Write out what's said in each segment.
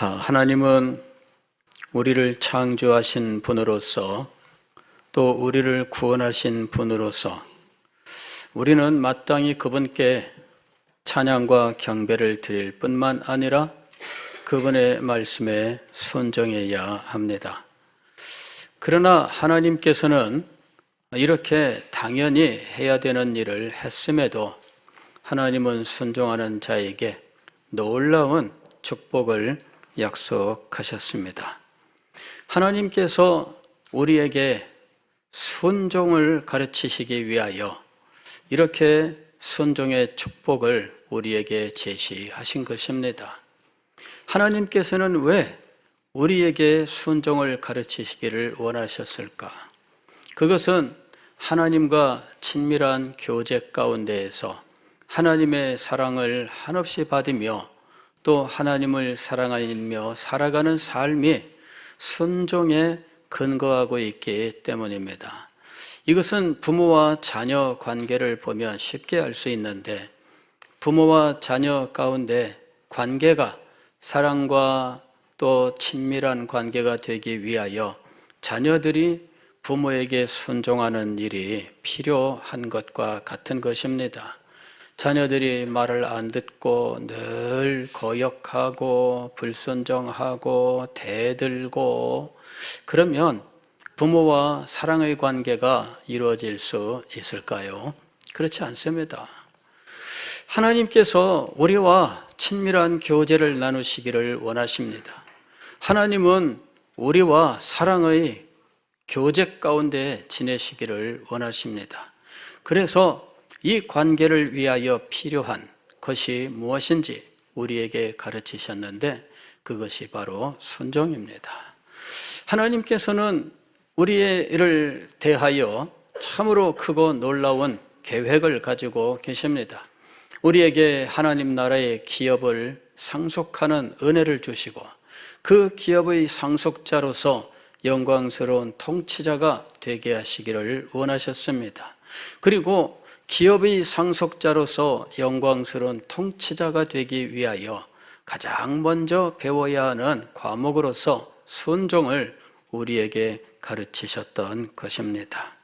하나님은 우리를 창조하신 분으로서 또 우리를 구원하신 분으로서 우리는 마땅히 그분께 찬양과 경배를 드릴 뿐만 아니라 그분의 말씀에 순종해야 합니다. 그러나 하나님께서는 이렇게 당연히 해야 되는 일을 했음에도 하나님은 순종하는 자에게 놀라운 축복을 약속하셨습니다. 하나님께서 우리에게 순종을 가르치시기 위하여 이렇게 순종의 축복을 우리에게 제시하신 것입니다. 하나님께서는 왜 우리에게 순종을 가르치시기를 원하셨을까? 그것은 하나님과 친밀한 교제 가운데에서 하나님의 사랑을 한없이 받으며 또 하나님을 사랑하며 살아가는 삶이 순종에 근거하고 있기 때문입니다. 이것은 부모와 자녀 관계를 보면 쉽게 알 수 있는데, 부모와 자녀 가운데 관계가 사랑과 또 친밀한 관계가 되기 위하여 자녀들이 부모에게 순종하는 일이 필요한 것과 같은 것입니다. 자녀들이 말을 안 듣고 늘 거역하고 불순종하고 대들고 그러면 부모와 사랑의 관계가 이루어질 수 있을까요? 그렇지 않습니다. 하나님께서 우리와 친밀한 교제를 나누시기를 원하십니다. 하나님은 우리와 사랑의 교제 가운데 지내시기를 원하십니다. 그래서 이 관계를 위하여 필요한 것이 무엇인지 우리에게 가르치셨는데 그것이 바로 순종입니다. 하나님께서는 우리를 대하여 참으로 크고 놀라운 계획을 가지고 계십니다. 우리에게 하나님 나라의 기업을 상속하는 은혜를 주시고 그 기업의 상속자로서 영광스러운 통치자가 되게 하시기를 원하셨습니다. 그리고 기업의 상속자로서 영광스러운 통치자가 되기 위하여 가장 먼저 배워야 하는 과목으로서 순종을 우리에게 가르치셨던 것입니다.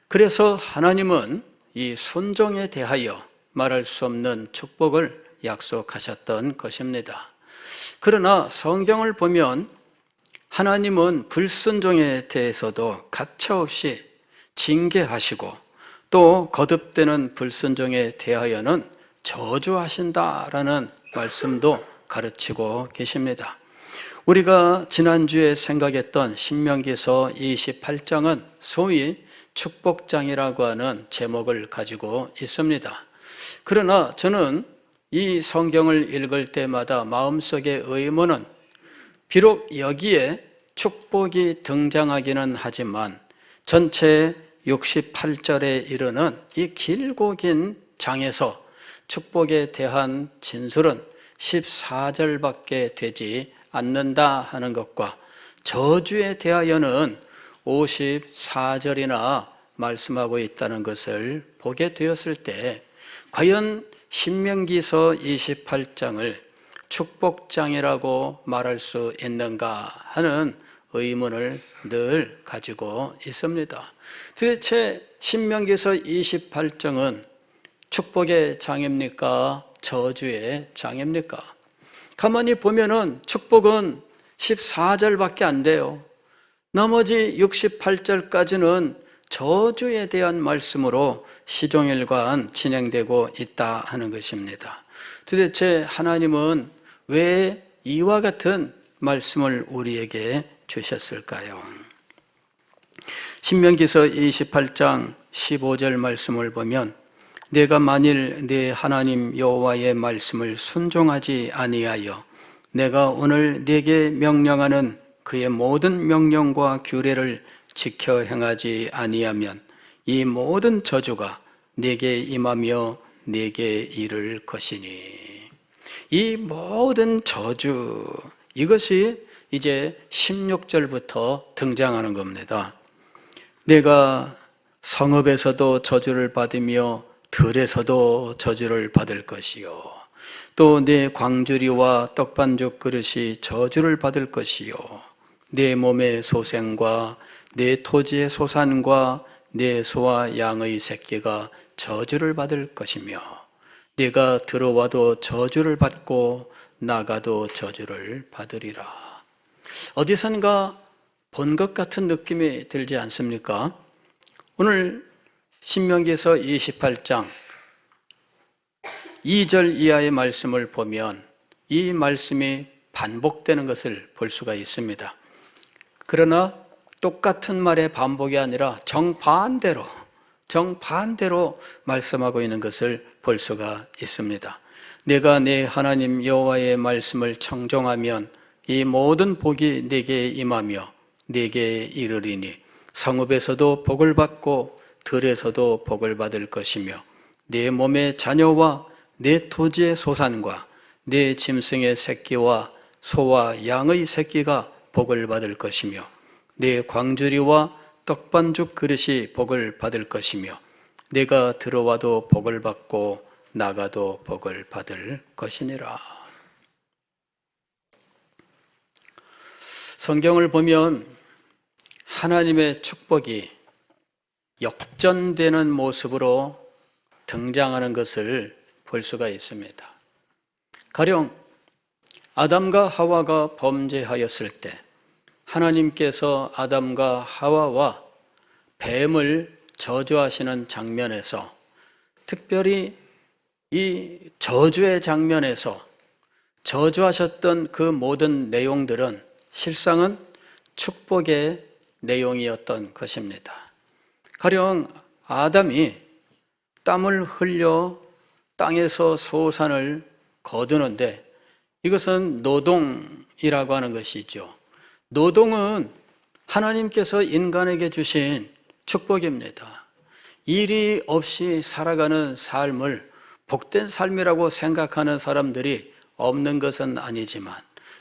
그래서 하나님은 이 순종에 대하여 말할 수 없는 축복을 약속하셨던 것입니다. 그러나 성경을 보면 하나님은 불순종에 대해서도 가차없이 징계하시고 또 거듭되는 불순종에 대하여는 저주하신다라는 말씀도 가르치고 계십니다. 우리가 지난주에 생각했던 신명기서 28장은 소위 축복장이라고 하는 제목을 가지고 있습니다. 그러나 저는 이 성경을 읽을 때마다 마음속의 의문은 비록 여기에 축복이 등장하기는 하지만 전체 68절에 이르는 이 길고 긴 장에서 축복에 대한 진술은 14절밖에 되지 않는다 하는 것과 저주에 대하여는 54절이나 말씀하고 있다는 것을 보게 되었을 때 과연 신명기서 28장을 축복장이라고 말할 수 있는가 하는 의문을 늘 가지고 있습니다. 도대체 신명기서 28장은 축복의 장입니까? 저주의 장입니까? 가만히 보면은 축복은 14절밖에 안 돼요. 나머지 68절까지는 저주에 대한 말씀으로 시종일관 진행되고 있다 하는 것입니다. 도대체 하나님은 왜 이와 같은 말씀을 우리에게 주셨을까요? 신명기서 28장 15절 말씀을 보면 내가 만일 네 하나님 여호와의 말씀을 순종하지 아니하여 내가 오늘 네게 명령하는 그의 모든 명령과 규례를 지켜 행하지 아니하면 이 모든 저주가 네게 임하며 네게 이를 것이니. 이 모든 저주, 이것이 이제 16절부터 등장하는 겁니다. 내가 성읍에서도 저주를 받으며 들에서도 저주를 받을 것이요 또 내 광주리와 떡반죽 그릇이 저주를 받을 것이요 내 몸의 소생과 내 토지의 소산과 내 소와 양의 새끼가 저주를 받을 것이며 네가 들어와도 저주를 받고 나가도 저주를 받으리라. 어디선가 본 것 같은 느낌이 들지 않습니까? 오늘 신명기서 28장 2절 이하의 말씀을 보면 이 말씀이 반복되는 것을 볼 수가 있습니다. 그러나 똑같은 말의 반복이 아니라 정반대로 말씀하고 있는 것을 볼 수가 있습니다. 내가 내 하나님 여호와의 말씀을 청종하면 이 모든 복이 내게 임하며 내게 이르리니 성읍에서도 복을 받고 들에서도 복을 받을 것이며 내 몸의 자녀와 내 토지의 소산과 내 짐승의 새끼와 소와 양의 새끼가 복을 받을 것이며 내 광주리와 떡반죽 그릇이 복을 받을 것이며 내가 들어와도 복을 받고 나가도 복을 받을 것이니라. 성경을 보면 하나님의 축복이 역전되는 모습으로 등장하는 것을 볼 수가 있습니다. 가령 아담과 하와가 범죄하였을 때 하나님께서 아담과 하와와 뱀을 저주하시는 장면에서 특별히 이 저주의 장면에서 저주하셨던 그 모든 내용들은 실상은 축복의 내용이었던 것입니다. 가령 아담이 땀을 흘려 땅에서 소산을 거두는데 이것은 노동이라고 하는 것이죠. 노동은 하나님께서 인간에게 주신 축복입니다. 일이 없이 살아가는 삶을 복된 삶이라고 생각하는 사람들이 없는 것은 아니지만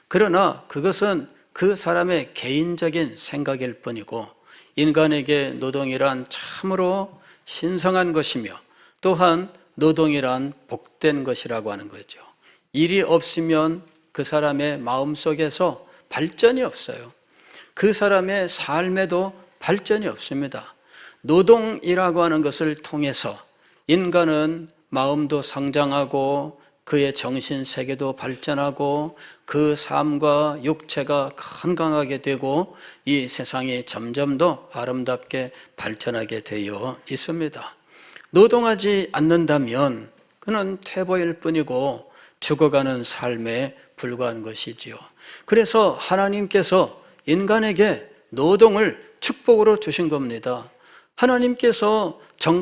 그러나 그것은 그 사람의 개인적인 생각일 뿐이고 인간에게 노동이란 참으로 신성한 것이며 또한 노동이란 복된 것이라고 하는 거죠. 일이 없으면 그 사람의 마음속에서 발전이 없어요. 그 사람의 삶에도 발전이 없습니다. 노동이라고 하는 것을 통해서 인간은 마음도 성장하고 그의 정신세계도 발전하고 그 삶과 육체가 건강하게 되고 이 세상이 점점 더 아름답게 발전하게 되어 있습니다. 노동하지 않는다면 그는 퇴보일 뿐이고 죽어가는 삶에 불과한 것이지요. 그래서 하나님께서 인간에게 노동을 축복으로 주신 겁니다. 하나님께서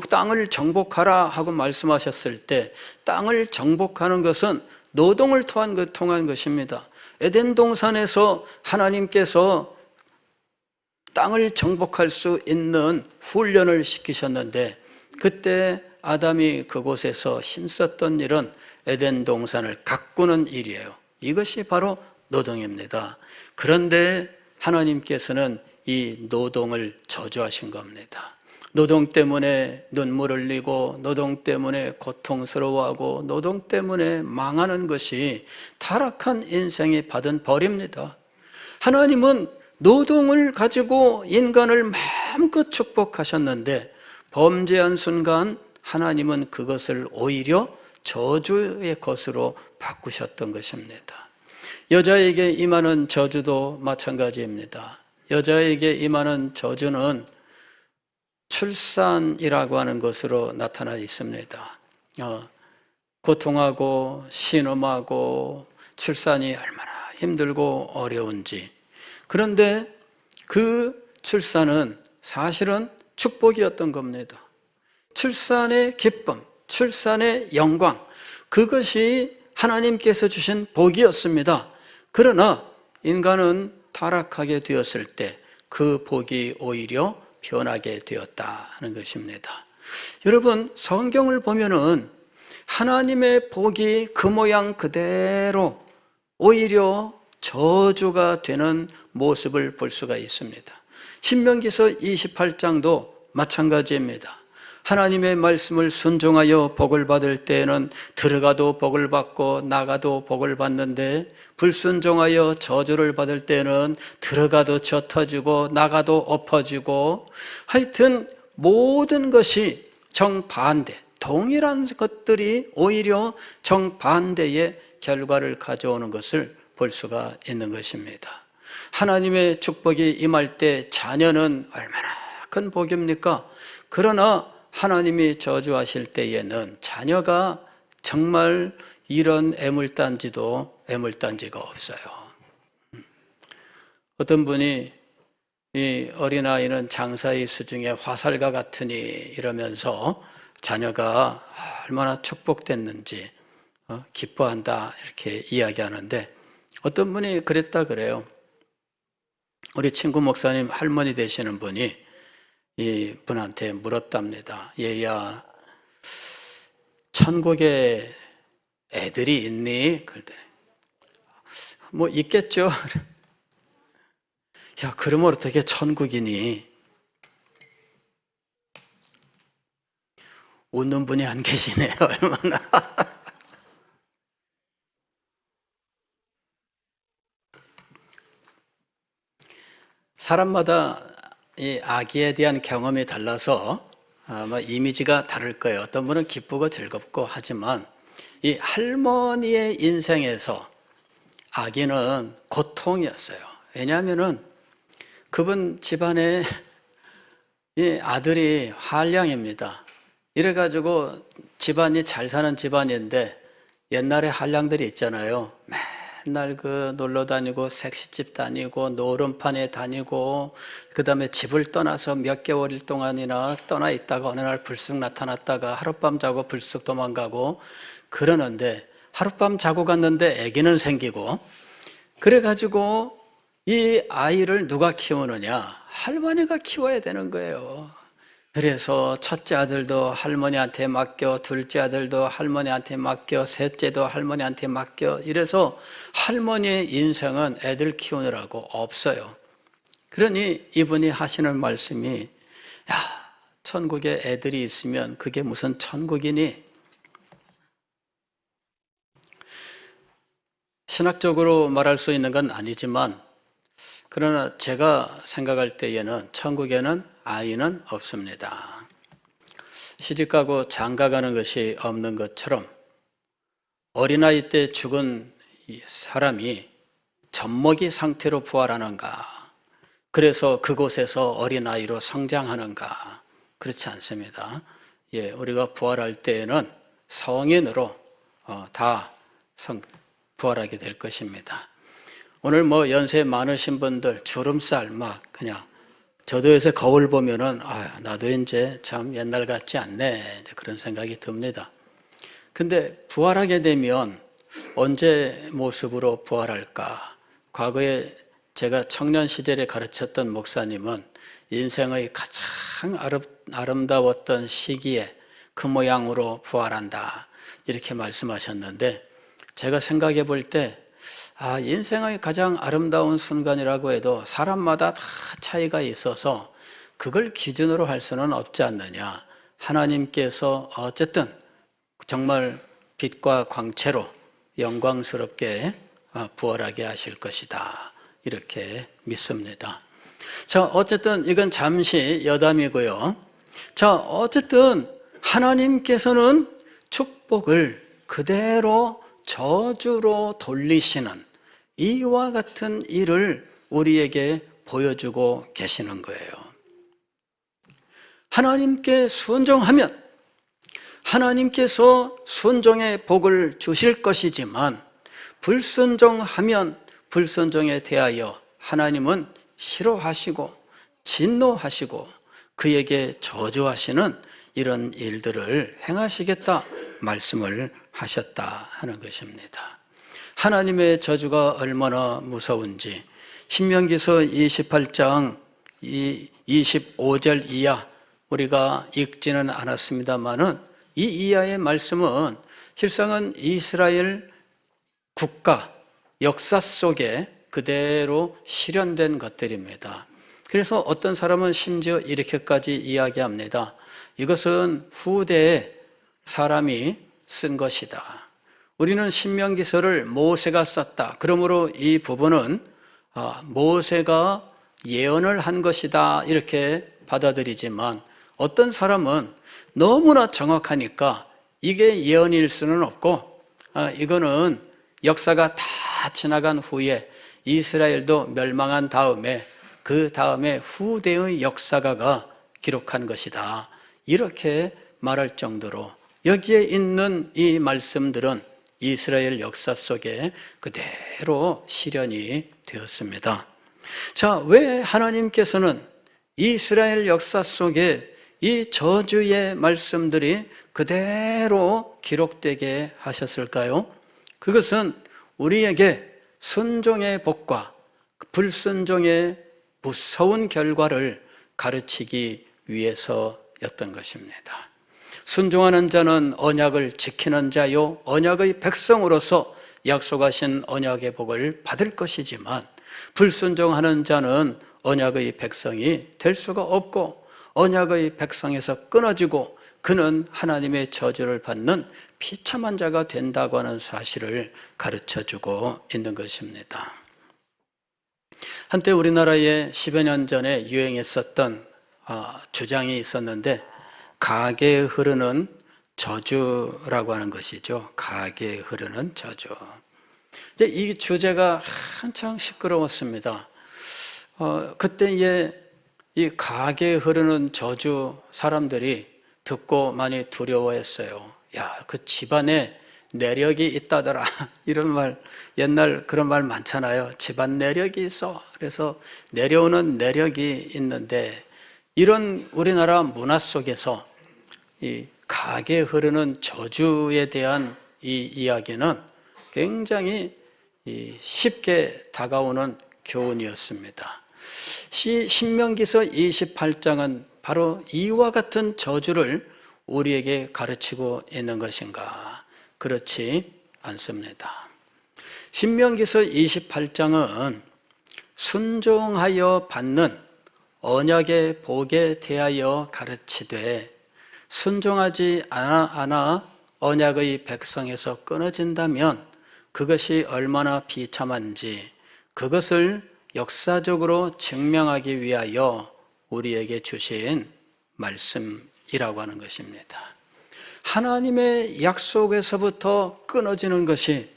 땅을 정복하라 하고 말씀하셨을 때 땅을 정복하는 것은 노동을 통한 것입니다. 에덴 동산에서 하나님께서 땅을 정복할 수 있는 훈련을 시키셨는데 그때 아담이 그곳에서 힘썼던 일은 에덴 동산을 가꾸는 일이에요. 이것이 바로 노동입니다. 그런데 하나님께서는 이 노동을 저주하신 겁니다. 노동 때문에 눈물 흘리고 노동 때문에 고통스러워하고 노동 때문에 망하는 것이 타락한 인생이 받은 벌입니다. 하나님은 노동을 가지고 인간을 마음껏 축복하셨는데 범죄한 순간 하나님은 그것을 오히려 저주의 것으로 바꾸셨던 것입니다. 여자에게 임하는 저주도 마찬가지입니다. 여자에게 임하는 저주는 출산이라고 하는 것으로 나타나 있습니다. 고통하고 신음하고 출산이 얼마나 힘들고 어려운지. 그런데 그 출산은 사실은 축복이었던 겁니다. 출산의 기쁨, 출산의 영광, 그것이 하나님께서 주신 복이었습니다. 그러나 인간은 타락하게 되었을 때 그 복이 오히려 변하게 되었다는 것입니다. 여러분, 성경을 보면은 하나님의 복이 그 모양 그대로 오히려 저주가 되는 모습을 볼 수가 있습니다. 신명기서 28장도 마찬가지입니다. 하나님의 말씀을 순종하여 복을 받을 때에는 들어가도 복을 받고 나가도 복을 받는데, 불순종하여 저주를 받을 때는 들어가도 젖어지고 나가도 엎어지고, 하여튼 모든 것이 정반대, 동일한 것들이 오히려 정반대의 결과를 가져오는 것을 볼 수가 있는 것입니다. 하나님의 축복이 임할 때 자녀는 얼마나 큰 복입니까? 그러나 하나님이 저주하실 때에는 자녀가 정말 이런 애물단지가 없어요. 어떤 분이 이 어린아이는 장사의 수중에 화살과 같으니 이러면서 자녀가 얼마나 축복됐는지 기뻐한다 이렇게 이야기하는데, 어떤 분이 그랬다 그래요. 우리 친구 목사님 할머니 되시는 분이 이 분한테 물었답니다. 얘야, 천국에 애들이 있니? 그랬더니 뭐 있겠죠. 야, 그러면 어떻게 천국이니? 웃는 분이 안 계시네요. 얼마나. 사람마다 이 아기에 대한 경험이 달라서 아마 이미지가 다를 거예요. 어떤 분은 기쁘고 즐겁고 하지만, 이 할머니의 인생에서 아기는 고통이었어요. 왜냐하면은 그분 집안에 이 아들이 한량입니다. 이래가지고 집안이 잘 사는 집안인데, 옛날에 한량들이 있잖아요. 맨날 그 놀러 다니고 색시집 다니고 노름판에 다니고, 그 다음에 집을 떠나서 몇 개월 동안이나 떠나 있다가 어느 날 불쑥 나타났다가 하룻밤 자고 불쑥 도망가고 그러는데, 하룻밤 자고 갔는데 아기는 생기고, 그래가지고 이 아이를 누가 키우느냐? 할머니가 키워야 되는 거예요. 그래서 첫째 아들도 할머니한테 맡겨, 둘째 아들도 할머니한테 맡겨, 셋째도 할머니한테 맡겨. 이래서 할머니의 인생은 애들 키우느라고 없어요. 그러니 이분이 하시는 말씀이, 야, 천국에 애들이 있으면 그게 무슨 천국이니? 신학적으로 말할 수 있는 건 아니지만, 그러나 제가 생각할 때에는 천국에는 아이는 없습니다. 시집가고 장가가는 것이 없는 것처럼, 어린아이 때 죽은 사람이 젖먹이 상태로 부활하는가, 그래서 그곳에서 어린아이로 성장하는가? 그렇지 않습니다. 우리가 부활할 때에는 성인으로 다 부활하게 될 것입니다. 오늘 뭐 연세 많으신 분들 주름살 막 그냥 저도에서 거울 보면은 나도 이제 참 옛날 같지 않네, 그런 생각이 듭니다. 근데 부활하게 되면 언제 모습으로 부활할까? 과거에 제가 청년 시절에 가르쳤던 목사님은 인생의 가장 아름다웠던 시기에 그 모양으로 부활한다 이렇게 말씀하셨는데, 제가 생각해 볼 때 인생의 가장 아름다운 순간이라고 해도 사람마다 다 차이가 있어서 그걸 기준으로 할 수는 없지 않느냐. 하나님께서 어쨌든 정말 빛과 광채로 영광스럽게 부활하게 하실 것이다, 이렇게 믿습니다. 자, 어쨌든 이건 잠시 여담이고요. 자, 어쨌든 하나님께서는 축복을 그대로 저주로 돌리시는 이와 같은 일을 우리에게 보여주고 계시는 거예요. 하나님께 순종하면 하나님께서 순종의 복을 주실 것이지만, 불순종하면 불순종에 대하여 하나님은 싫어하시고 진노하시고 그에게 저주하시는 이런 일들을 행하시겠다 말씀을 하셨다 하는 것입니다. 하나님의 저주가 얼마나 무서운지 신명기서 28장 25절 이하 우리가 읽지는 않았습니다만은, 이 이하의 말씀은 실상은 이스라엘 국가 역사 속에 그대로 실현된 것들입니다. 그래서 어떤 사람은 심지어 이렇게까지 이야기합니다. 이것은 후대에 사람이 쓴 것이다. 우리는 신명기서를 모세가 썼다. 그러므로 이 부분은 모세가 예언을 한 것이다 이렇게 받아들이지만, 어떤 사람은 너무나 정확하니까 이게 예언일 수는 없고, 이거는 역사가 다 지나간 후에 이스라엘도 멸망한 다음에 그 다음에 후대의 역사가가 기록한 것이다 이렇게 말할 정도로, 여기에 있는 이 말씀들은 이스라엘 역사 속에 그대로 실현이 되었습니다. 자, 왜 하나님께서는 이스라엘 역사 속에 이 저주의 말씀들이 그대로 기록되게 하셨을까요? 그것은 우리에게 순종의 복과 불순종의 무서운 결과를 가르치기 위해서였던 것입니다. 순종하는 자는 언약을 지키는 자요, 언약의 백성으로서 약속하신 언약의 복을 받을 것이지만, 불순종하는 자는 언약의 백성이 될 수가 없고 언약의 백성에서 끊어지고 그는 하나님의 저주를 받는 비참한 자가 된다고 하는 사실을 가르쳐주고 있는 것입니다. 한때 우리나라에 10여 년 전에 유행했었던 주장이 있었는데, 가게에 흐르는 저주라고 하는 것이죠. 가게에 흐르는 저주. 이제 이 주제가 한창 시끄러웠습니다. 그때에 이 가게에 흐르는 저주 사람들이 듣고 많이 두려워했어요. 야, 그 집안에 내력이 있다더라. 이런 말, 옛날 그런 말 많잖아요. 집안 내력이 있어. 그래서 내려오는 내력이 있는데, 이런 우리나라 문화 속에서 이 가게에 흐르는 저주에 대한 이 이야기는 굉장히 쉽게 다가오는 교훈이었습니다. 신명기서 28장은 바로 이와 같은 저주를 우리에게 가르치고 있는 것인가? 그렇지 않습니다. 신명기서 28장은 순종하여 받는 언약의 복에 대하여 가르치되, 순종하지 않아 언약의 백성에서 끊어진다면 그것이 얼마나 비참한지, 그것을 역사적으로 증명하기 위하여 우리에게 주신 말씀이라고 하는 것입니다. 하나님의 약속에서부터 끊어지는 것이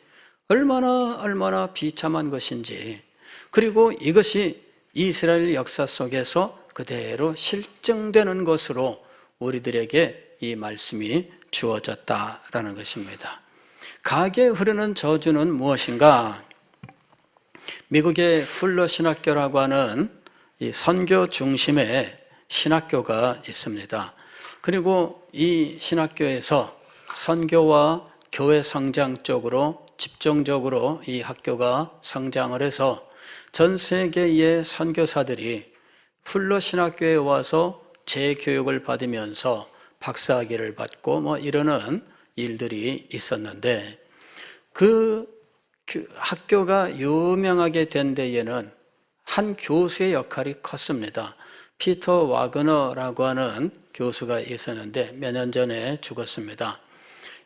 얼마나 비참한 것인지, 그리고 이것이 이스라엘 역사 속에서 그대로 실증되는 것으로 우리들에게 이 말씀이 주어졌다라는 것입니다. 가게에 흐르는 저주는 무엇인가? 미국의 풀러 신학교라고 하는 이 선교 중심의 신학교가 있습니다. 그리고 이 신학교에서 선교와 교회 성장 쪽으로 집중적으로 이 학교가 성장을 해서 전 세계의 선교사들이 풀러 신학교에 와서 재교육을 받으면서 박사학위를 받고 이러는 일들이 있었는데, 그 학교가 유명하게 된 데에는 한 교수의 역할이 컸습니다. 피터 와그너라고 하는 교수가 있었는데 몇 년 전에 죽었습니다.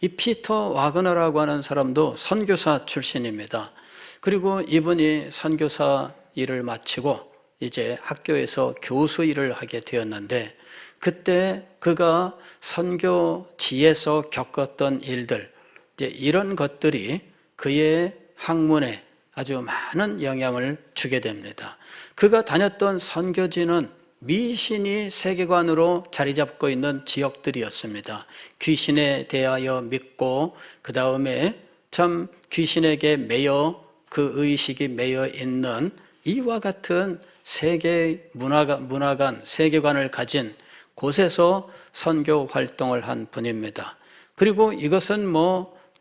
이 피터 와그너라고 하는 사람도 선교사 출신입니다. 그리고 이분이 선교사 일을 마치고 이제 학교에서 교수 일을 하게 되었는데, 그때 그가 선교지에서 겪었던 일들, 이제 이런 것들이 그의 학문에 아주 많은 영향을 주게 됩니다. 그가 다녔던 선교지는 미신이 세계관으로 자리 잡고 있는 지역들이었습니다. 귀신에 대하여 믿고, 그 다음에 참 귀신에게 매여 그 의식이 매여 있는 이와 같은 세계 문화관, 세계관을 가진 곳에서 선교 활동을 한 분입니다. 그리고 이것은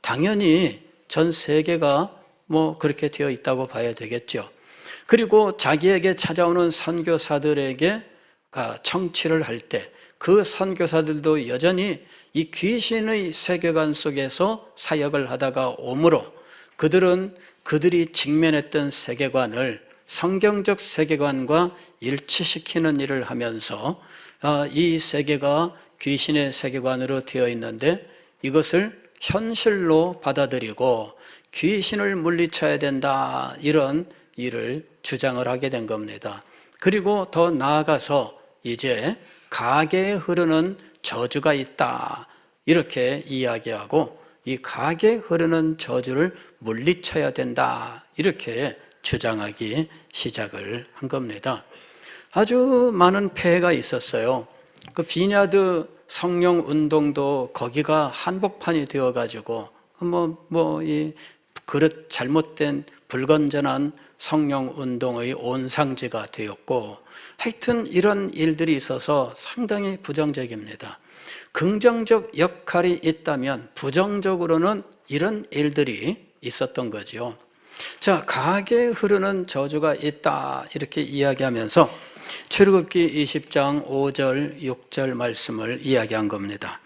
당연히 전 세계가 그렇게 되어 있다고 봐야 되겠죠. 그리고 자기에게 찾아오는 선교사들에게 청취를 할 때 그 선교사들도 여전히 이 귀신의 세계관 속에서 사역을 하다가 오므로 그들은 그들이 직면했던 세계관을 성경적 세계관과 일치시키는 일을 하면서 이 세계가 귀신의 세계관으로 되어 있는데 이것을 현실로 받아들이고 귀신을 물리쳐야 된다, 이런 일을 주장을 하게 된 겁니다. 그리고 더 나아가서 이제 가계에 흐르는 저주가 있다, 이렇게 이야기하고 이 가계에 흐르는 저주를 물리쳐야 된다, 이렇게 주장하기 시작을 한 겁니다. 아주 많은 폐해가 있었어요. 그 비냐드 성령 운동도 거기가 한복판이 되어가지고 이 그릇 잘못된 불건전한 성령 운동의 온상지가 되었고, 하여튼 이런 일들이 있어서 상당히 부정적입니다. 긍정적 역할이 있다면 부정적으로는 이런 일들이 있었던 거죠. 자, 가계에 흐르는 저주가 있다, 이렇게 이야기하면서 출애굽기 20장 5절 6절 말씀을 이야기한 겁니다.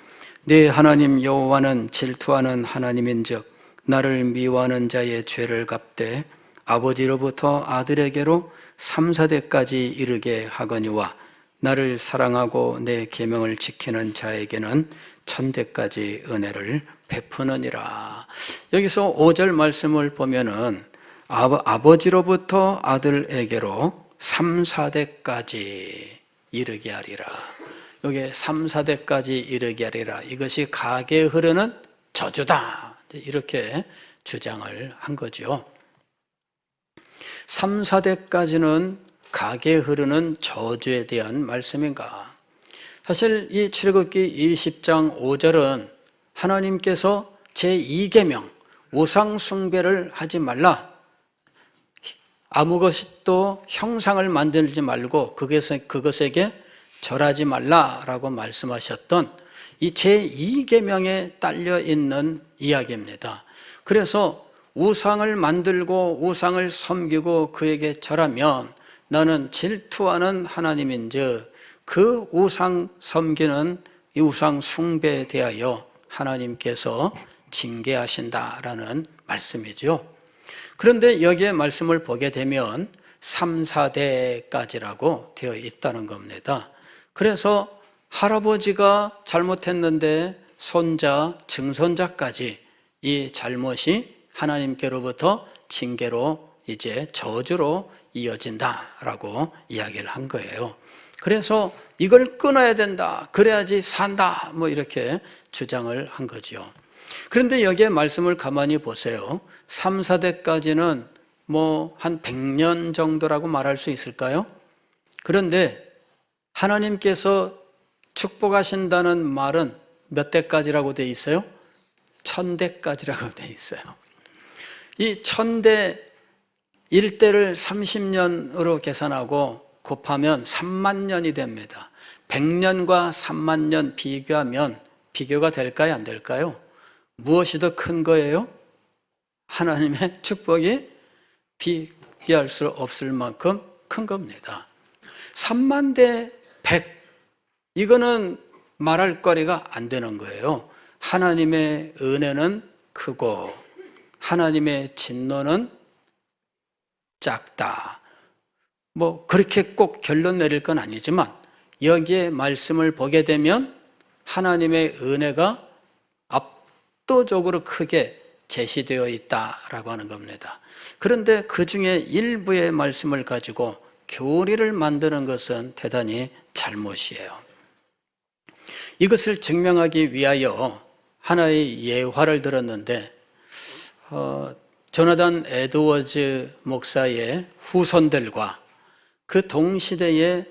네 하나님 여호와는 질투하는 하나님인즉 나를 미워하는 자의 죄를 갚되 아버지로부터 아들에게로 3, 4대까지 이르게 하거니와 나를 사랑하고 내 계명을 지키는 자에게는 1000대까지 은혜를 베푸느니라. 여기서 5절 말씀을 보면은 아버지로부터 아들에게로 3, 4대까지 이르게 하리라. 여기 3, 4대까지 이르게 하리라. 이것이 가계에 흐르는 저주다, 이렇게 주장을 한 거죠. 3, 4대까지는 가계에 흐르는 저주에 대한 말씀인가? 사실 이 출애굽기 20장 5절은 하나님께서 제2계명 우상 숭배를 하지 말라, 아무것도 형상을 만들지 말고 그것에게 절하지 말라라고 말씀하셨던 이 제2계명에 딸려 있는 이야기입니다. 그래서 우상을 만들고 우상을 섬기고 그에게 절하면 나는 질투하는 하나님인즉 그 우상 섬기는 이 우상 숭배에 대하여 하나님께서 징계하신다라는 말씀이죠. 그런데 여기에 말씀을 보게 되면 3, 4대까지라고 되어 있다는 겁니다. 그래서 할아버지가 잘못했는데 손자, 증손자까지 이 잘못이 하나님께로부터 징계로 이제 저주로 이어진다라고 이야기를 한 거예요. 그래서 이걸 끊어야 된다, 그래야지 산다, 이렇게 주장을 한 거죠. 그런데 여기에 말씀을 가만히 보세요. 3, 4대까지는 한 100년 정도라고 말할 수 있을까요? 그런데 하나님께서 축복하신다는 말은 몇 대까지라고 되어 있어요? 1000대까지라고 되어 있어요. 이 1000대 1대를 30년으로 계산하고 곱하면 3만 년이 됩니다. 100년과 3만 년 비교하면 비교가 될까요, 안 될까요? 무엇이 더 큰 거예요? 하나님의 축복이 비교할 수 없을 만큼 큰 겁니다. 3만 대 100, 이거는 말할 거리가 안 되는 거예요. 하나님의 은혜는 크고 하나님의 진노는 작다. 그렇게 꼭 결론 내릴 건 아니지만 여기에 말씀을 보게 되면 하나님의 은혜가 압도적으로 크게 제시되어 있다라고 하는 겁니다. 그런데 그 중에 일부의 말씀을 가지고 교리를 만드는 것은 대단히 잘못이에요. 이것을 증명하기 위하여 하나의 예화를 들었는데 조나단 에드워즈 목사의 후손들과 그 동시대에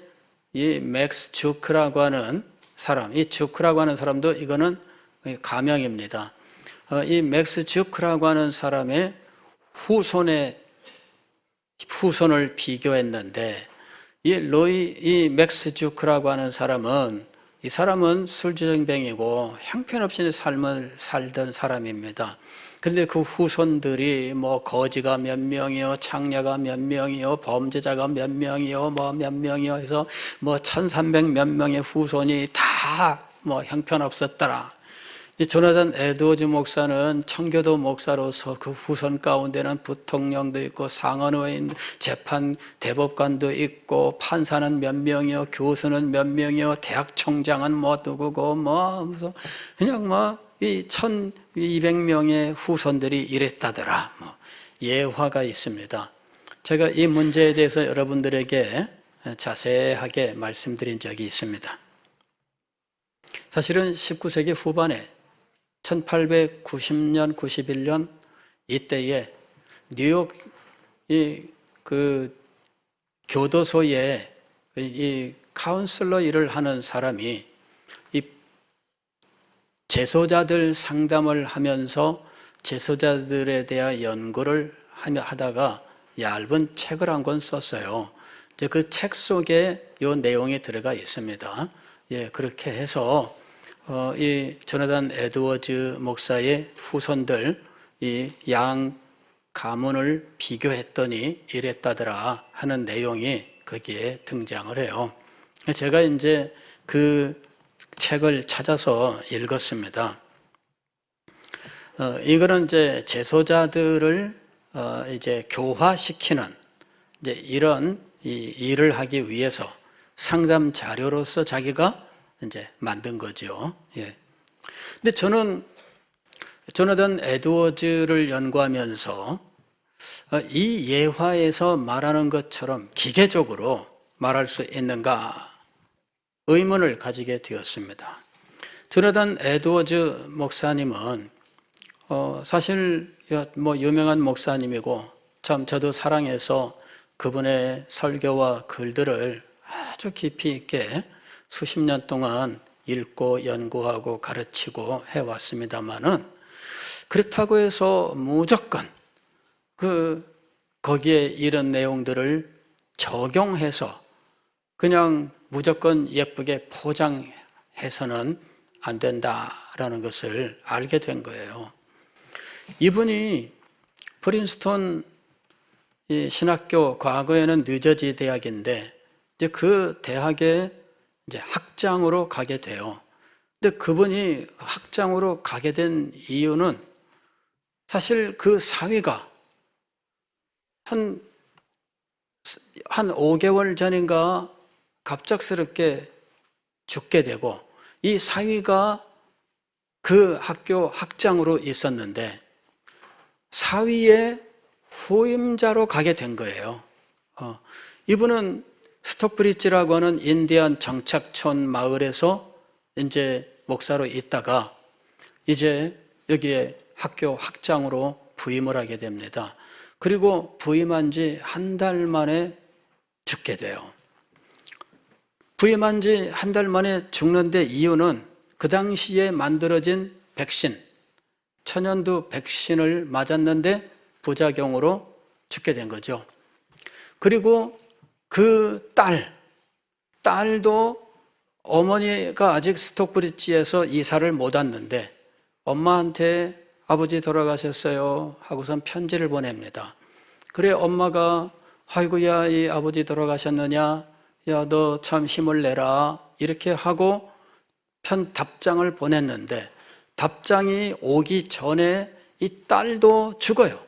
이 맥스 주크라고 하는 사람, 이 주크라고 하는 사람도 이거는 가명입니다. 이 맥스 주크라고 하는 사람의 후손을 비교했는데 이 맥스 주크라고 하는 사람은 술주정뱅이고 형편없이 삶을 살던 사람입니다. 그런데 그 후손들이 거지가 몇 명이요, 창녀가 몇 명이요, 범죄자가 몇 명이요, 몇 명이요 해서 1300 몇 명의 후손이 다 형편없었더라. 이 조나단 에드워즈 목사는 청교도 목사로서 그 후손 가운데는 부통령도 있고 상원의원, 재판 대법관도 있고 판사는 몇 명이요, 교수는 몇 명이요, 대학 총장은 뭐 누구고 뭐 무슨 그냥 뭐 이 1200명의 후손들이 이랬다더라. 뭐 예화가 있습니다. 제가 이 문제에 대해서 여러분들에게 자세하게 말씀드린 적이 있습니다. 사실은 19세기 후반에 1890년, 91년 이때에 뉴욕 그 교도소에 이 카운슬러 일을 하는 사람이 이 재소자들 상담을 하면서 재소자들에 대한 연구를 하다가 얇은 책을 한 권 썼어요. 그 책 속에 이 내용이 들어가 있습니다. 예, 그렇게 해서 이 조나단 에드워즈 목사의 후손들 이 양 가문을 비교했더니 이랬다더라 하는 내용이 거기에 등장을 해요. 제가 이제 그 책을 찾아서 읽었습니다. 이거는 이제 재소자들을 이제 교화시키는 이제 이런 일을 하기 위해서 상담 자료로서 자기가 이제 만든 거죠. 예. 근데 저는 조나단 에드워즈를 연구하면서 이 예화에서 말하는 것처럼 기계적으로 말할 수 있는가 의문을 가지게 되었습니다. 조나단 에드워즈 목사님은 사실 뭐 유명한 목사님이고 참 저도 사랑해서 그분의 설교와 글들을 아주 깊이 있게 수십 년 동안 읽고 연구하고 가르치고 해왔습니다만은 그렇다고 해서 무조건 거기에 이런 내용들을 적용해서 그냥 무조건 예쁘게 포장해서는 안 된다라는 것을 알게 된 거예요. 이분이 프린스턴 신학교, 과거에는 뉴저지 대학인데 이제 그 대학에 이제 학장으로 가게 돼요. 근데 그분이 학장으로 가게 된 이유는 사실 그 사위가 한 5개월 전인가 갑작스럽게 죽게 되고 이 사위가 그 학교 학장으로 있었는데 사위의 후임자로 가게 된 거예요. 이분은 스톡브리지라고 하는 인디안 정착촌 마을에서 이제 목사로 있다가 이제 여기에 학교 학장으로 부임을 하게 됩니다. 그리고 부임한 지 한 달 만에 죽게 돼요. 부임한 지 한 달 만에 죽는데 이유는 그 당시에 만들어진 백신, 천연두 백신을 맞았는데 부작용으로 죽게 된 거죠. 그리고 그 딸도 어머니가 아직 스톡브리지에서 이사를 못 왔는데 엄마한테 아버지 돌아가셨어요 하고선 편지를 보냅니다. 그래 엄마가 아이고야 이 아버지 돌아가셨느냐, 야 너 참 힘을 내라 이렇게 하고 답장을 보냈는데 답장이 오기 전에 이 딸도 죽어요.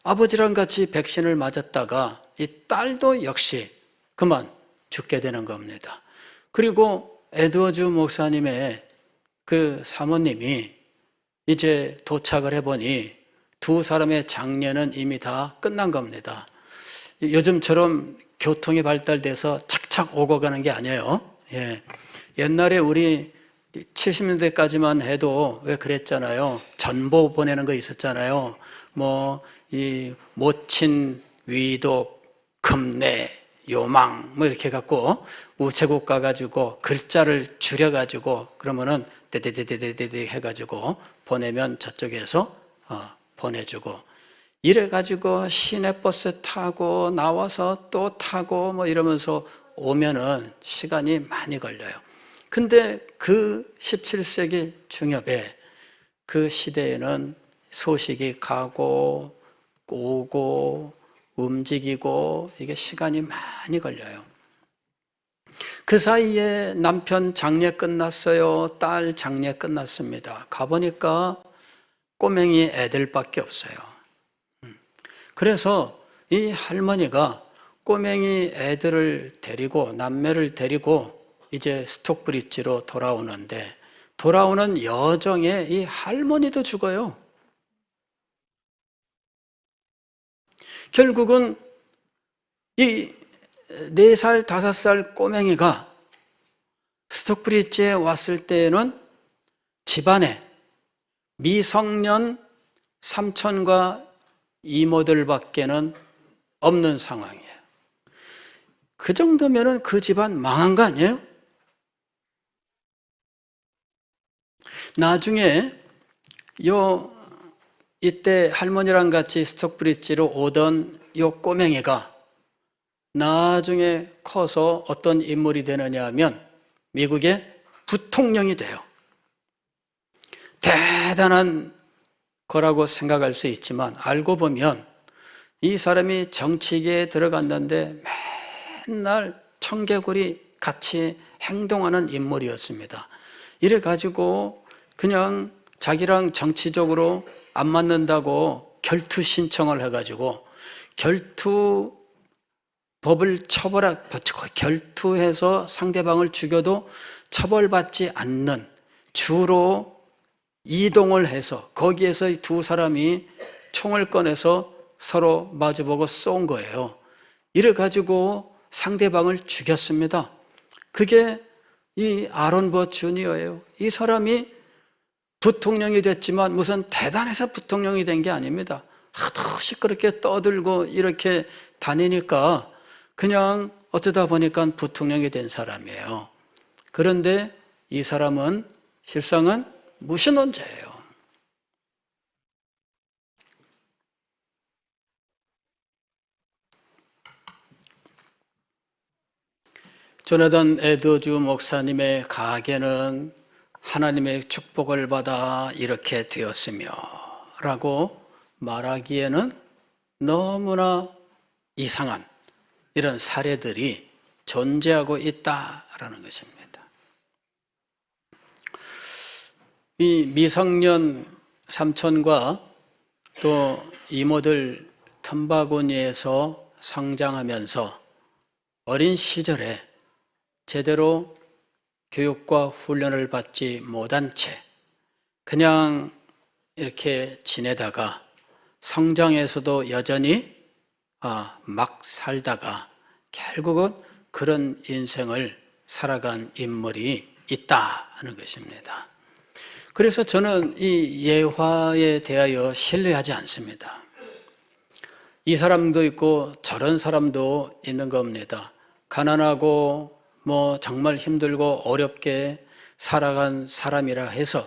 아버지랑 같이 백신을 맞았다가 이 딸도 역시 그만 죽게 되는 겁니다. 그리고 에드워즈 목사님의 그 사모님이 이제 도착을 해보니 두 사람의 장례는 이미 다 끝난 겁니다. 요즘처럼 교통이 발달돼서 착착 오고 가는 게 아니에요. 예. 옛날에 우리 70년대까지만 해도 왜 그랬잖아요. 전보 보내는 거 있었잖아요. 뭐 이 모친, 위독, 금내, 요망 뭐 이렇게 갖고 우체국 가가지고 글자를 줄여가지고 그러면은 데데데데데데 해가지고 보내면 저쪽에서 보내주고 이래가지고 시내버스 타고 나와서 또 타고 뭐 이러면서 오면은 시간이 많이 걸려요. 근데 그 17세기 중엽에 그 시대에는 소식이 가고 오고 움직이고 이게 시간이 많이 걸려요. 그 사이에 남편 장례 끝났어요. 딸 장례 끝났습니다. 가보니까 꼬맹이 애들밖에 없어요. 그래서 이 할머니가 꼬맹이 애들을 데리고 남매를 데리고 이제 스톡브리지로 돌아오는데, 돌아오는 여정에 이 할머니도 죽어요. 결국은 이 4살, 5살 꼬맹이가 스톡브리지에 왔을 때에는 집안에 미성년 삼촌과 이모들밖에는 없는 상황이에요. 그 정도면은 그 집안 망한 거 아니에요? 나중에 이때 할머니랑 같이 스톡브리지로 오던 요 꼬맹이가 나중에 커서 어떤 인물이 되느냐 하면 미국의 부통령이 돼요. 대단한 거라고 생각할 수 있지만 알고 보면 이 사람이 정치계에 들어갔는데 맨날 청개구리 같이 행동하는 인물이었습니다. 이래 가지고 그냥 자기랑 정치적으로 안 맞는다고 결투 신청을 해가지고 결투해서 상대방을 죽여도 처벌받지 않는 주로 이동을 해서 거기에서 두 사람이 총을 꺼내서 서로 마주보고 쏜 거예요. 이래 가지고 상대방을 죽였습니다. 그게 이 아론 버 주니어예요. 이 사람이 부통령이 됐지만 무슨 대단해서 부통령이 된 게 아닙니다. 하도 시끄럽게 떠들고 이렇게 다니니까 그냥 어쩌다 보니까 부통령이 된 사람이에요. 그런데 이 사람은 실상은 무신론자예요. 조나단 에드워즈 목사님의 가게는 하나님의 축복을 받아 이렇게 되었으며 라고 말하기에는 너무나 이상한 이런 사례들이 존재하고 있다라는 것입니다. 이 미성년 삼촌과 또 이모들 텀바고니에서 성장하면서 어린 시절에 제대로 교육과 훈련을 받지 못한 채 그냥 이렇게 지내다가 성장에서도 여전히 막 살다가 결국은 그런 인생을 살아간 인물이 있다 하는 것입니다. 그래서 저는 이 예화에 대하여 신뢰하지 않습니다. 이 사람도 있고 저런 사람도 있는 겁니다. 가난하고 정말 힘들고 어렵게 살아간 사람이라 해서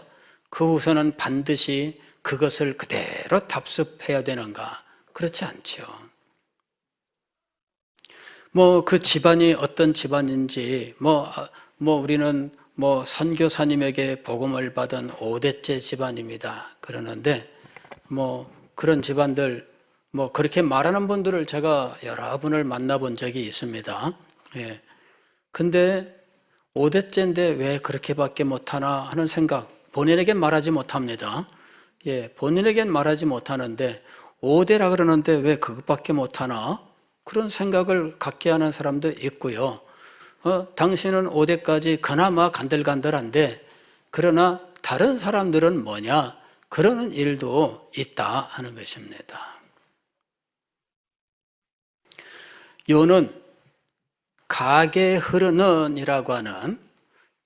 그 후손은 반드시 그것을 그대로 답습해야 되는가? 그렇지 않죠. 그 집안이 어떤 집안인지 우리는 선교사님에게 복음을 받은 5대째 집안입니다. 그러는데 그런 집안들 그렇게 말하는 분들을 제가 여러 분을 만나본 적이 있습니다. 예. 근데 5대째인데 왜 그렇게밖에 못하나 하는 생각, 본인에겐 말하지 못합니다. 예, 본인에겐 말하지 못하는데 5대라 그러는데 왜 그것밖에 못하나? 그런 생각을 갖게 하는 사람도 있고요. 당신은 5대까지 그나마 간들간들한데 그러나 다른 사람들은 뭐냐? 그러는 일도 있다 하는 것입니다. 요는 가게 흐르는 이라고 하는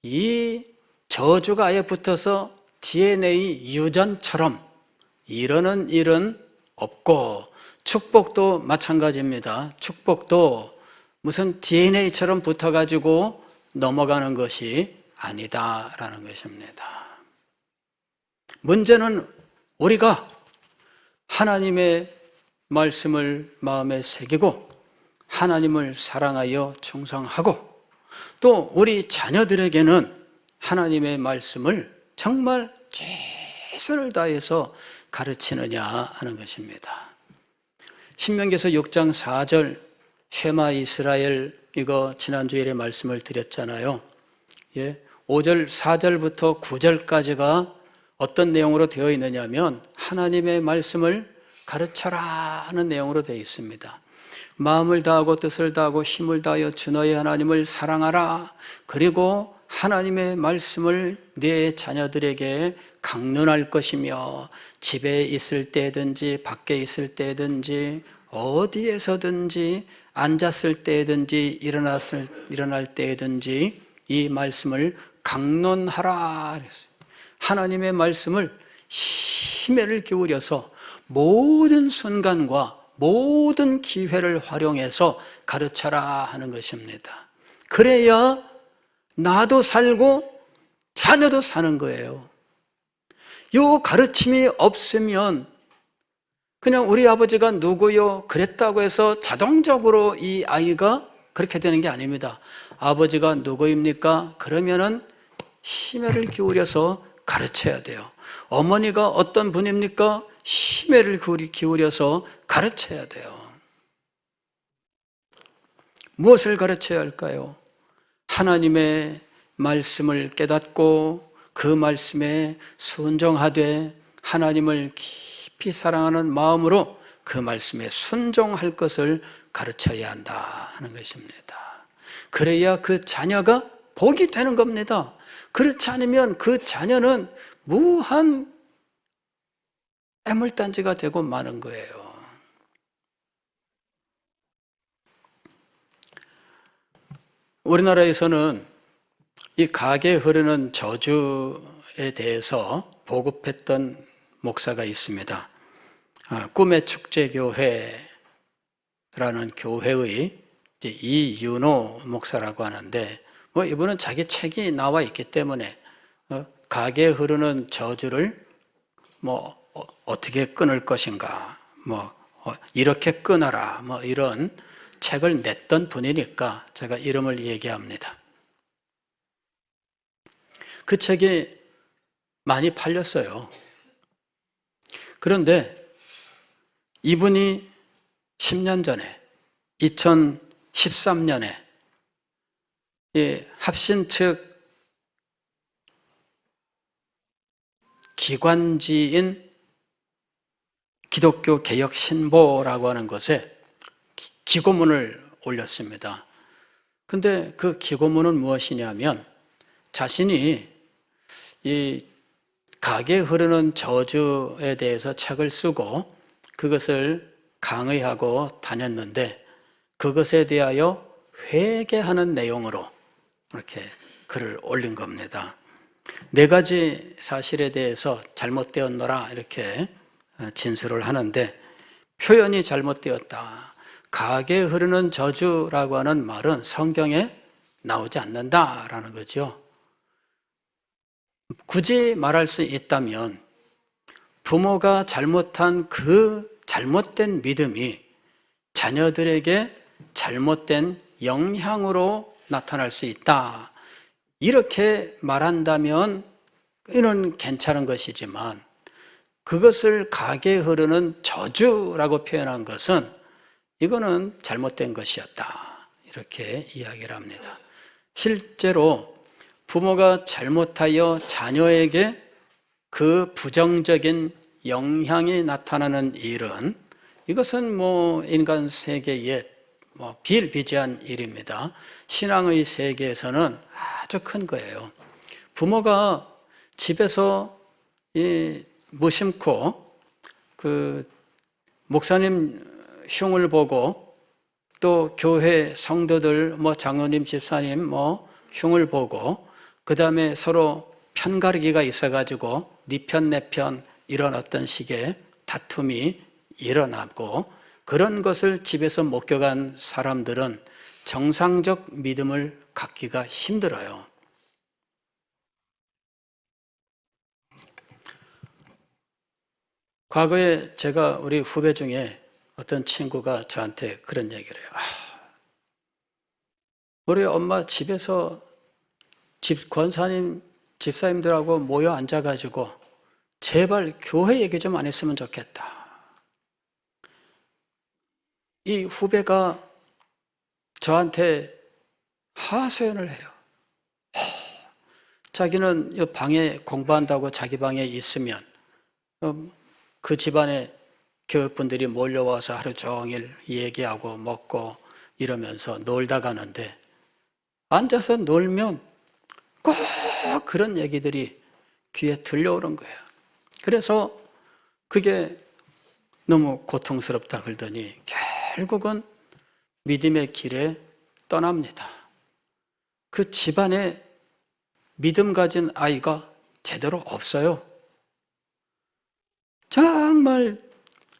이 저주가 아예 붙어서 DNA 유전처럼 이러는 일은 없고 축복도 마찬가지입니다. 축복도 무슨 DNA처럼 붙어가지고 넘어가는 것이 아니다라는 것입니다. 문제는 우리가 하나님의 말씀을 마음에 새기고 하나님을 사랑하여 충성하고 또 우리 자녀들에게는 하나님의 말씀을 정말 최선을 다해서 가르치느냐 하는 것입니다. 신명기서 6장 4절 쉐마 이스라엘, 이거 지난주일에 말씀을 드렸잖아요. 5절, 4절부터 9절까지가 어떤 내용으로 되어 있느냐면 하나님의 말씀을 가르쳐라 하는 내용으로 되어 있습니다. 마음을 다하고 뜻을 다하고 힘을 다하여 주 너의 하나님을 사랑하라. 그리고 하나님의 말씀을 네 자녀들에게 강론할 것이며 집에 있을 때든지 밖에 있을 때든지 어디에서든지 앉았을 때든지 일어날 때든지 이 말씀을 강론하라 그랬어요. 하나님의 말씀을 심혈을 기울여서 모든 순간과 모든 기회를 활용해서 가르쳐라 하는 것입니다. 그래야 나도 살고 자녀도 사는 거예요. 이 가르침이 없으면 그냥 우리 아버지가 누구요 그랬다고 해서 자동적으로 이 아이가 그렇게 되는 게 아닙니다. 아버지가 누구입니까? 그러면은 심혈을 기울여서 가르쳐야 돼요. 어머니가 어떤 분입니까? 심혈을 기울여서 가르쳐야 돼요. 무엇을 가르쳐야 할까요? 하나님의 말씀을 깨닫고 그 말씀에 순종하되 하나님을 깊이 사랑하는 마음으로 그 말씀에 순종할 것을 가르쳐야 한다 하는 것입니다. 그래야 그 자녀가 복이 되는 겁니다. 그렇지 않으면 그 자녀는 무한 애물단지가 되고 마는 거예요. 우리나라에서는 이 가게에 흐르는 저주에 대해서 보급했던 목사가 있습니다. 꿈의 축제교회라는 교회의 이윤호 목사라고 하는데, 이분은 자기 책이 나와 있기 때문에 가게에 흐르는 저주를 어떻게 끊을 것인가, 이렇게 끊어라, 이런 책을 냈던 분이니까 제가 이름을 얘기합니다. 그 책이 많이 팔렸어요. 그런데 이분이 10년 전에 2013년에 합신 측 기관지인 기독교 개혁 신보라고 하는 것에 기고문을 올렸습니다. 근데 그 기고문은 무엇이냐면 자신이 이 가게에 흐르는 저주에 대해서 책을 쓰고 그것을 강의하고 다녔는데 그것에 대하여 회개하는 내용으로 이렇게 글을 올린 겁니다. 4가지 사실에 대해서 잘못되었노라 이렇게 진술을 하는데, 표현이 잘못되었다. 가게에 흐르는 저주라고 하는 말은 성경에 나오지 않는다라는 거죠. 굳이 말할 수 있다면 부모가 잘못한 그 잘못된 믿음이 자녀들에게 잘못된 영향으로 나타날 수 있다. 이렇게 말한다면 이는 괜찮은 것이지만 그것을 가게에 흐르는 저주라고 표현한 것은 이거는 잘못된 것이었다. 이렇게 이야기를 합니다. 실제로 부모가 잘못하여 자녀에게 그 부정적인 영향이 나타나는 일은 이것은 인간 세계에 비일비재한 일입니다. 신앙의 세계에서는 아주 큰 거예요. 부모가 집에서 무심코 그 목사님 흉을 보고 또 교회 성도들 장로님 집사님 흉을 보고 그 다음에 서로 편가르기가 있어가지고 네 편 내 편 이런 어떤 식의 다툼이 일어나고 그런 것을 집에서 목격한 사람들은 정상적 믿음을 갖기가 힘들어요. 과거에 제가 우리 후배 중에 어떤 친구가 저한테 그런 얘기를 해요. 우리 엄마 집에서 권사님, 집사님들하고 모여 앉아가지고 제발 교회 얘기 좀 안 했으면 좋겠다. 이 후배가 저한테 하소연을 해요. 자기는 이 방에 공부한다고 자기 방에 있으면 그 집안에 교육분들이 몰려와서 하루 종일 얘기하고 먹고 이러면서 놀다 가는데 앉아서 놀면 꼭 그런 얘기들이 귀에 들려오는 거예요. 그래서 그게 너무 고통스럽다 그러더니 결국은 믿음의 길에 떠납니다. 그 집안에 믿음 가진 아이가 제대로 없어요. 정말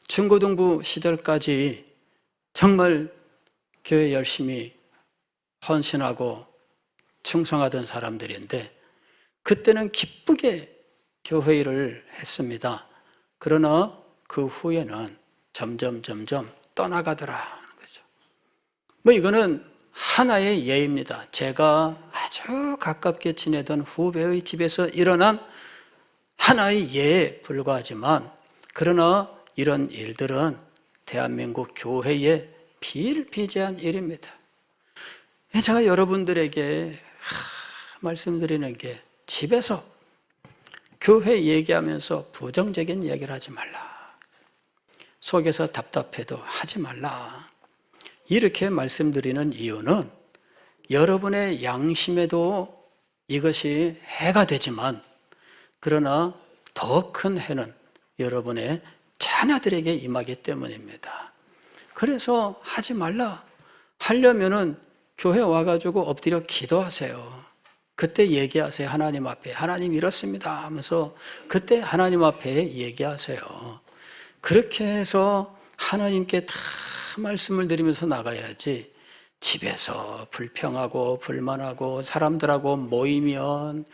중고등부 시절까지 정말 교회 열심히 헌신하고 충성하던 사람들인데 그때는 기쁘게 교회 일을 했습니다. 그러나 그 후에는 점점 떠나가더라 하는 거죠. 이거는 하나의 예입니다. 제가 아주 가깝게 지내던 후배의 집에서 일어난 하나의 예에 불과하지만 그러나 이런 일들은 대한민국 교회에 비일비재한 일입니다. 제가 여러분들에게 말씀드리는 게 집에서 교회 얘기하면서 부정적인 얘기를 하지 말라. 속에서 답답해도 하지 말라. 이렇게 말씀드리는 이유는 여러분의 양심에도 이것이 해가 되지만 그러나 더 큰 해는 여러분의 자녀들에게 임하기 때문입니다. 그래서 하지 말라. 하려면은 교회 와가지고 엎드려 기도하세요. 그때 얘기하세요. 하나님 앞에. 하나님 이렇습니다 하면서 그때 하나님 앞에 얘기하세요. 그렇게 해서 하나님께 다 말씀을 드리면서 나가야지 집에서 불평하고 불만하고 사람들하고 모이면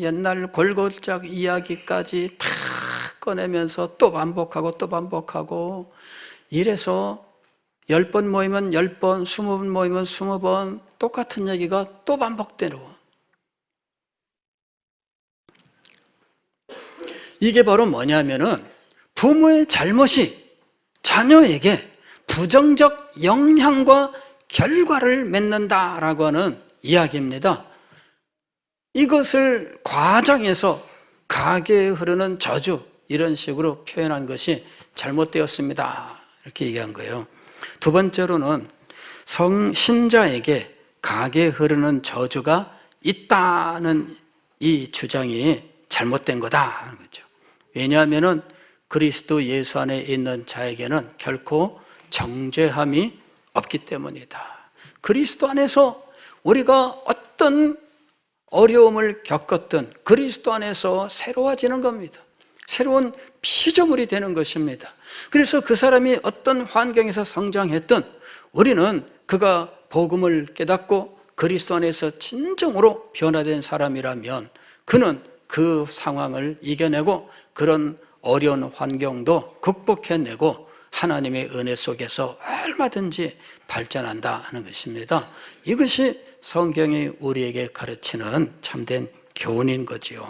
옛날 골골짝 이야기까지 다 꺼내면서 또 반복하고 이래서 10번 모이면 10번, 20번 모이면 20번 똑같은 얘기가 또 반복되고 이게 바로 뭐냐면은 부모의 잘못이 자녀에게 부정적 영향과 결과를 맺는다라고 하는 이야기입니다. 이것을 과장해서 가게에 흐르는 저주 이런 식으로 표현한 것이 잘못되었습니다. 이렇게 얘기한 거예요. 두 번째로는 성신자에게 가게에 흐르는 저주가 있다는 이 주장이 잘못된 거다 하는 거죠. 왜냐하면은 그리스도 예수 안에 있는 자에게는 결코 정죄함이 없기 때문이다. 그리스도 안에서 우리가 어떤 어려움을 겪었든 그리스도 안에서 새로워지는 겁니다. 새로운 피조물이 되는 것입니다. 그래서 그 사람이 어떤 환경에서 성장했든 우리는 그가 복음을 깨닫고 그리스도 안에서 진정으로 변화된 사람이라면 그는 그 상황을 이겨내고 그런 어려운 환경도 극복해내고 하나님의 은혜 속에서 얼마든지 발전한다 하는 것입니다. 이것이 성경이 우리에게 가르치는 참된 교훈인 거지요.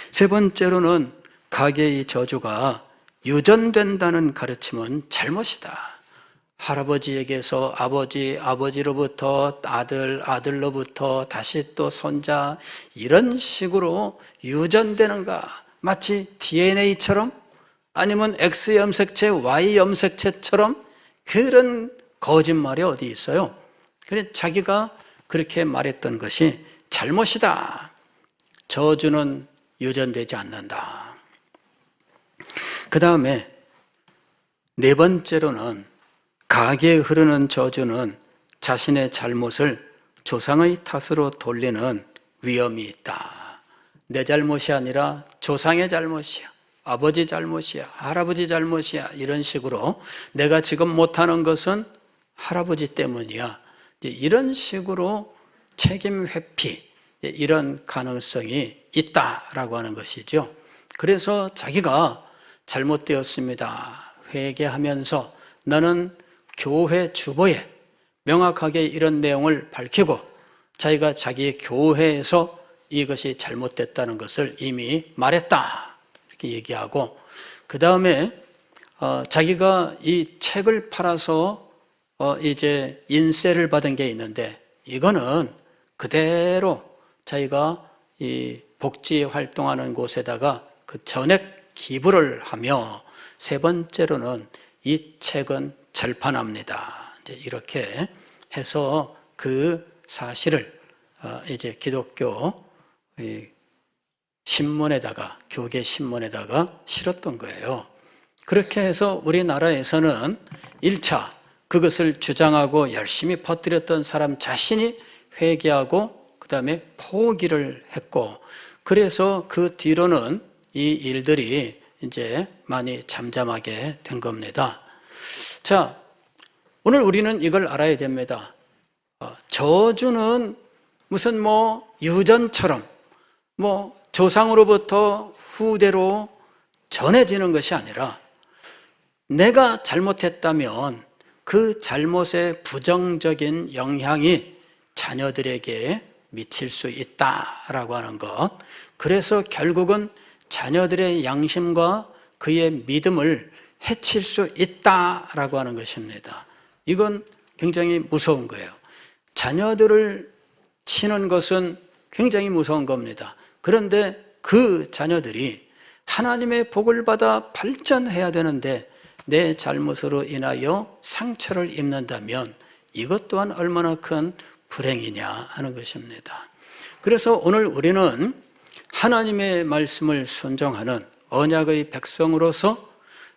세 번째로는 가게의 저주가 유전된다는 가르침은 잘못이다. 할아버지에게서 아버지, 아버지로부터 아들, 아들로부터 다시 또 손자 이런 식으로 유전되는가? 마치 DNA처럼 아니면 X 염색체, Y 염색체처럼 그런 거짓말이 어디 있어요? 그래 자기가 그렇게 말했던 것이 잘못이다. 저주는 유전되지 않는다. 그 다음에 네 번째로는 가게에 흐르는 저주는 자신의 잘못을 조상의 탓으로 돌리는 위험이 있다. 내 잘못이 아니라 조상의 잘못이야. 아버지 잘못이야. 할아버지 잘못이야. 이런 식으로 내가 지금 못하는 것은 할아버지 때문이야. 이런 식으로 책임 회피 이런 가능성이 있다라고 하는 것이죠. 그래서 자기가 잘못되었습니다. 회개하면서 나는 교회 주보에 명확하게 이런 내용을 밝히고 자기가 자기 교회에서 이것이 잘못됐다는 것을 이미 말했다 이렇게 얘기하고 그 다음에 자기가 이 책을 팔아서 이제 인세를 받은 게 있는데 이거는 그대로 자기가 이 복지 활동하는 곳에다가 그 전액 기부를 하며 세 번째로는 이 책은 절판합니다. 이제 이렇게 해서 그 사실을 이제 기독교 신문에다가 교계 신문에다가 실었던 거예요. 그렇게 해서 우리나라에서는 1차 그것을 주장하고 열심히 퍼뜨렸던 사람 자신이 회개하고 그 다음에 포기를 했고 그래서 그 뒤로는 이 일들이 이제 많이 잠잠하게 된 겁니다. 자, 오늘 우리는 이걸 알아야 됩니다. 저주는 무슨 유전처럼 조상으로부터 후대로 전해지는 것이 아니라 내가 잘못했다면 그 잘못의 부정적인 영향이 자녀들에게 미칠 수 있다라고 하는 것. 그래서 결국은 자녀들의 양심과 그의 믿음을 해칠 수 있다라고 하는 것입니다. 이건 굉장히 무서운 거예요. 자녀들을 치는 것은 굉장히 무서운 겁니다. 그런데 그 자녀들이 하나님의 복을 받아 발전해야 되는데 내 잘못으로 인하여 상처를 입는다면 이것 또한 얼마나 큰 불행이냐 하는 것입니다. 그래서 오늘 우리는 하나님의 말씀을 순종하는 언약의 백성으로서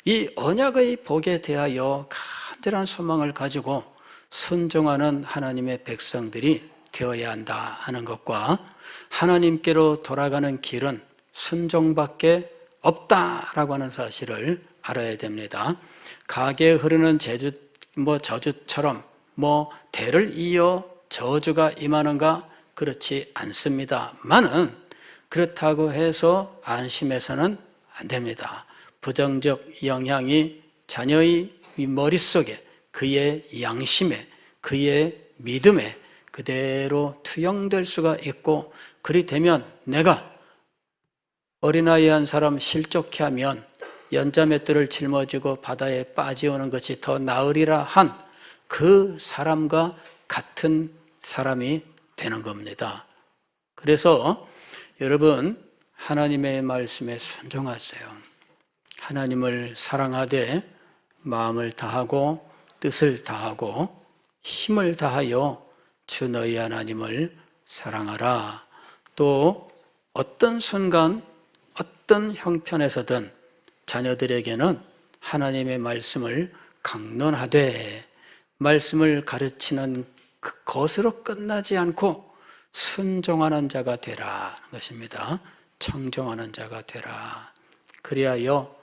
이 언약의 복에 대하여 간절한 소망을 가지고 순종하는 하나님의 백성들이 되어야 한다 하는 것과 하나님께로 돌아가는 길은 순종밖에 없다라고 하는 사실을 알아야 됩니다. 가게에 흐르는 저주처럼 대를 이어 저주가 임하는가? 그렇지 않습니다만은 그렇다고 해서 안심해서는 안 됩니다. 부정적 영향이 자녀의 머릿속에 그의 양심에 그의 믿음에 그대로 투영될 수가 있고 그리 되면 내가 어린아이 한 사람 실족해 하면 연자맷돌을 짊어지고 바다에 빠지오는 것이 더 나으리라 한 그 사람과 같은 사람이 되는 겁니다. 그래서 여러분 하나님의 말씀에 순종하세요. 하나님을 사랑하되 마음을 다하고 뜻을 다하고 힘을 다하여 주 너희 하나님을 사랑하라. 또 어떤 순간 어떤 형편에서든 자녀들에게는 하나님의 말씀을 강론하되 말씀을 가르치는 그것으로 끝나지 않고 순종하는 자가 되라 것입니다. 청종하는 자가 되라. 그리하여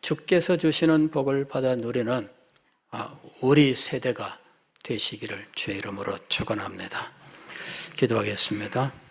주께서 주시는 복을 받아 누리는 우리 세대가 되시기를 주의 이름으로 축원합니다. 기도하겠습니다.